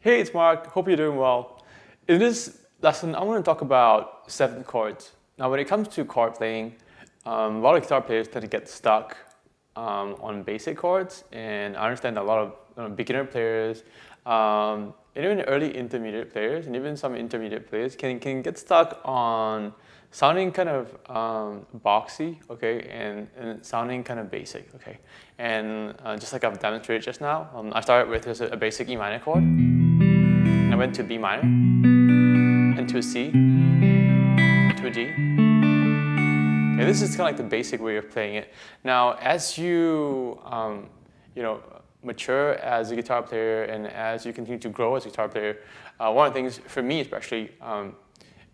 Hey, it's Mark. Hope you're doing well. In this lesson, I want to talk about 7th chords. Now, when it comes to chord playing, a lot of guitar players tend to get stuck on basic chords, and I understand a lot of beginner players, and even early intermediate players, and even some intermediate players can get stuck on sounding kind of boxy, okay, and sounding kind of basic, okay. And just like I've demonstrated just now, I started with a basic E minor chord. I went to B minor, and to a C, to a G. Okay, this is kind of like the basic way of playing it. Now, as you mature as a guitar player and as you continue to grow as a guitar player, one of the things for me especially,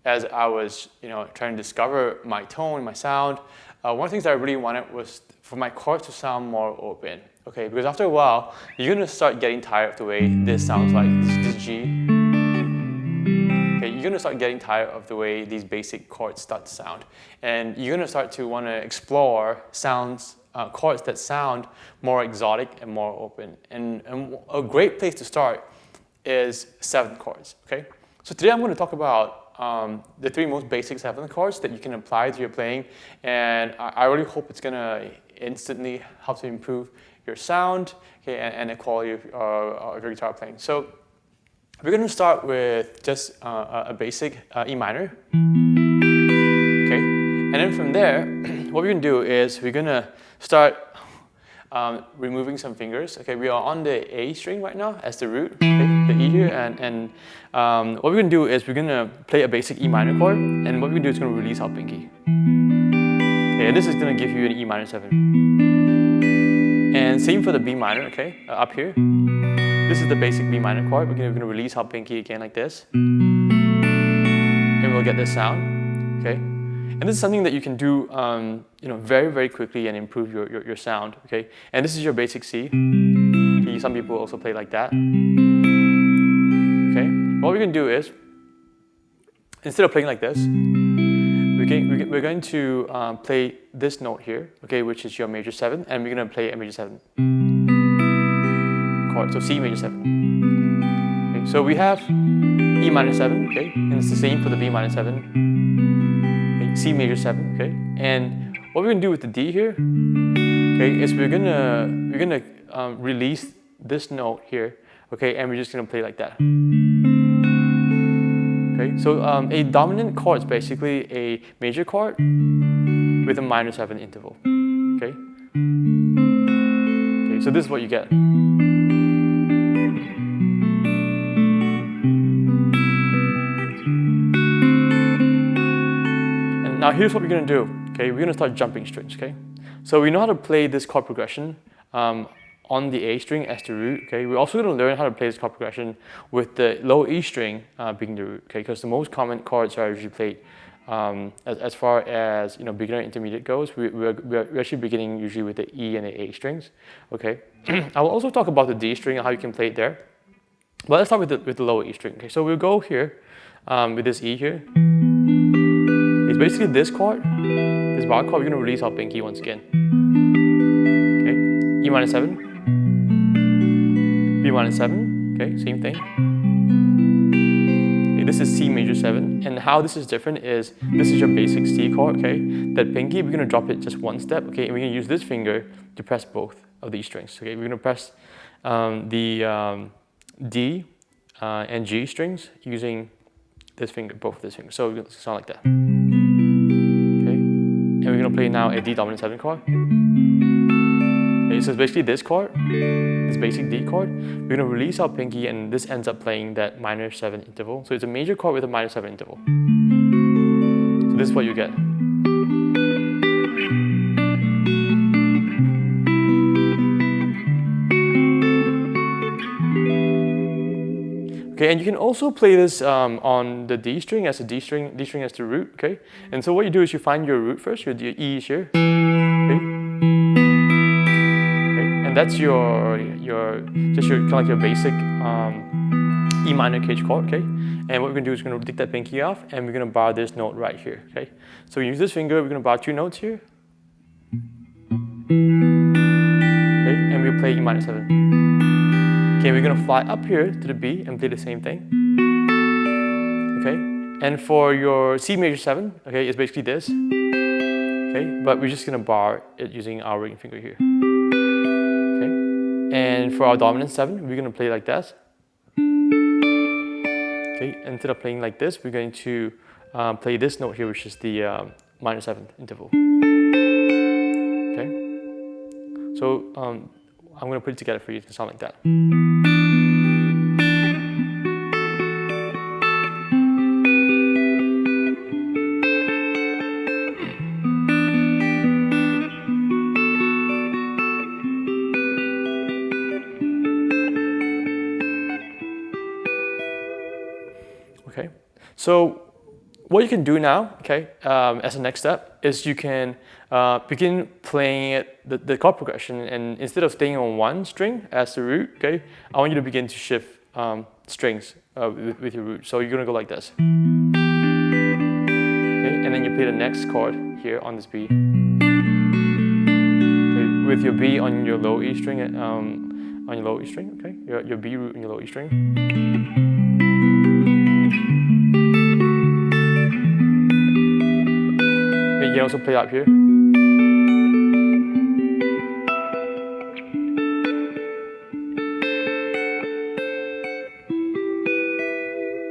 as I was trying to discover my tone, my sound, one of the things that I really wanted was for my chords to sound more open. Okay, because after a while, you're gonna start getting tired of the way this sounds like, this G. Okay, you're gonna start getting tired of the way these basic chords start to sound. And you're gonna start to wanna explore chords that sound more exotic and more open. And a great place to start is 7th chords, okay? So today I'm gonna talk about the 3 most basic 7th chords that you can apply to your playing. And I really hope it's gonna instantly help to improve your sound, okay, and the quality of your guitar playing. So we're going to start with just a basic E minor, okay, and then from there, what we're going to do is we're going to start removing some fingers. Okay, we are on the A string right now as the root, okay, the E here, and what we're going to do is we're going to play a basic E minor chord, and what we're going to do is going to release our pinky. Okay, and this is going to give you an E minor 7. And same for the B minor, okay, up here. This is the basic B minor chord. We're going to release our pinky again like this. And we'll get this sound, okay? And this is something that you can do very, very quickly and improve your sound, okay? And this is your basic C. Okay, some people also play like that. Okay, what we're going to do is, instead of playing like this, we're going to play this note here, okay, which is your major 7, and we're going to play a major 7 chord, so C major 7. Okay, so we have E minor 7, okay, and it's the same for the B minor 7, okay, C major 7, okay, and what we're going to do with the D here, okay, is we're gonna release this note here, okay, and we're just going to play like that. Okay, so a dominant chord is basically a major chord with a minor 7 interval. Okay? Okay, so this is what you get. And now here's what we're going to do. Okay, we're going to start jumping strings. Okay, so we know how to play this chord progression on the A string as the root, okay? We're also going to learn how to play this chord progression with the low E string being the root, okay? Because the most common chords are usually played as far as beginner intermediate goes. We're actually beginning usually with the E and the A strings, okay? I will also talk about the D string and how you can play it there. But let's start with the lower E string, okay? So we'll go here with this E here. It's basically this chord, this bar chord. We're going to release our pinky once again. Okay, E minor 7. B minor 7, okay, same thing. Okay, this is C major 7, and how this is different is this is your basic C chord, okay? That pinky, we're gonna drop it just one step, okay? And we're gonna use this finger to press both of these strings, okay? We're gonna press the D and G strings using this finger, both of these fingers. So it's gonna sound like that. Okay, and we're gonna play now a D dominant 7 chord. Okay, so it's basically this chord, this basic D chord. We're going to release our pinky, and this ends up playing that minor 7 interval. So it's a major chord with a minor 7 interval. So this is what you get. Okay, and you can also play this on the D string as D string as the root. Okay, and so what you do is you find your root first. Your E is here. Okay. And that's your kind of like your basic E minor cage chord, okay? And what we're gonna do is we're gonna take that pinky off, and we're gonna bar this note right here, okay? So we use this finger, we're gonna bar 2 notes here. Okay, and we'll play E minor 7. Okay, we're gonna fly up here to the B and play the same thing. Okay, and for your C major 7, okay, it's basically this. Okay, but we're just gonna bar it using our ring finger here. Okay, and for our dominant 7, we're gonna play like this. Okay, instead of playing like this, we're going to play this note here, which is the minor 7th interval. Okay, so I'm going to put it together for you to sound like that. Okay, so what you can do now, okay, as a next step, is you can begin playing it, the chord progression, and instead of staying on one string as the root, okay, I want you to begin to shift strings with your root. So you're gonna go like this. Okay, and then you play the next chord here on this B. Okay, with your B on your low E string, on your low E string, okay, your B root and your low E string. You can also play up here.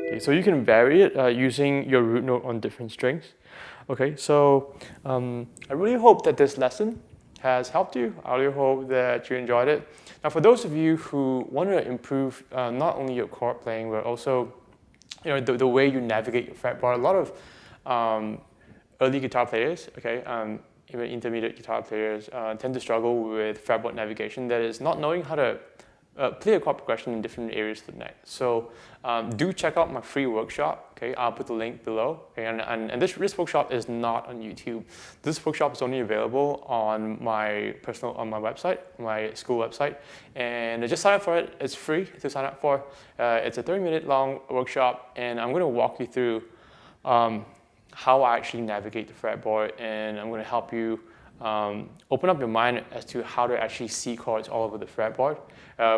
Okay, so you can vary it using your root note on different strings. Okay, so I really hope that this lesson has helped you. I really hope that you enjoyed it. Now, for those of you who want to improve not only your chord playing, but also the way you navigate your fretboard, a lot of early guitar players, okay, even intermediate guitar players tend to struggle with fretboard navigation, that is not knowing how to play a chord progression in different areas of the neck. So do check out my free workshop. Okay, I'll put the link below. Okay, and this workshop is not on YouTube. This workshop is only available on my website, my school website, and just sign up for it. It's free to sign up for. It's a 30-minute long workshop, and I'm going to walk you through how I actually navigate the fretboard, and I'm going to help you open up your mind as to how to actually see chords all over the fretboard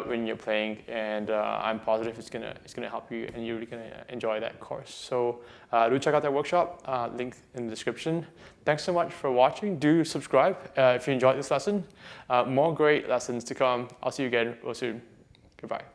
when you're playing, and I'm positive it's gonna help you, and you're really gonna enjoy that course. So do check out that workshop, link in the description. Thanks so much for watching. Do subscribe if you enjoyed this lesson. More great lessons to come. I'll see you again real soon. Goodbye.